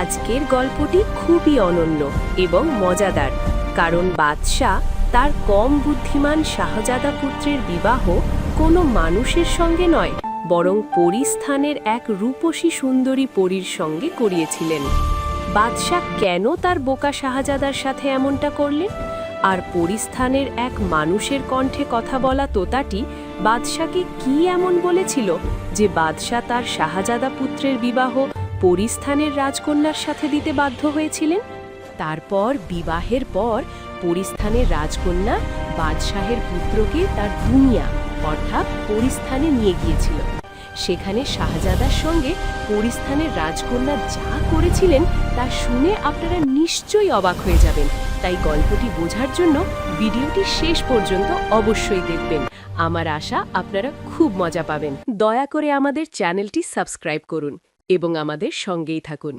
আজকের গল্পটি খুবই অনন্য এবং মজাদার, কারণ বাদশাহ তার কম বুদ্ধিমান শাহজাদা পুত্রের বিবাহ কোনো মানুষের সঙ্গে নয়, বরং পরিস্থানের এক রূপসী সুন্দরী পরীর সঙ্গে করিয়েছিলেন। বাদশাহ কেন তার বোকা শাহজাদার সাথে এমনটা করলেন? আর পরিস্থানের এক মানুষের কণ্ঠে কথা বলা তোতাটি বাদশাকে কি এমন বলেছিল যে বাদশাহ তার শাহজাদা পুত্রের বিবাহ পরিস্থানের রাজকন্যার সাথে দিতে বাধ্য হয়েছিলেন? তারপর বিবাহের পর পরিস্থানের রাজকন্যা বাদশাহের পুত্রকে তার দুনিয়া অর্থাৎ পরিস্থানে নিয়ে গিয়েছিল। সেখানে শাহজাদার সঙ্গে পরিস্থানের রাজকন্যা যা করেছিলেন তা শুনে আপনারা নিশ্চয়ই অবাক হয়ে যাবেন। তাই গল্পটি বোঝার জন্য ভিডিওটি শেষ পর্যন্ত অবশ্যই দেখবেন। আমার আশা আপনারা খুব মজা পাবেন। দয়া করে আমাদের চ্যানেলটি সাবস্ক্রাইব করুন এবং আমাদের সঙ্গেই থাকুন।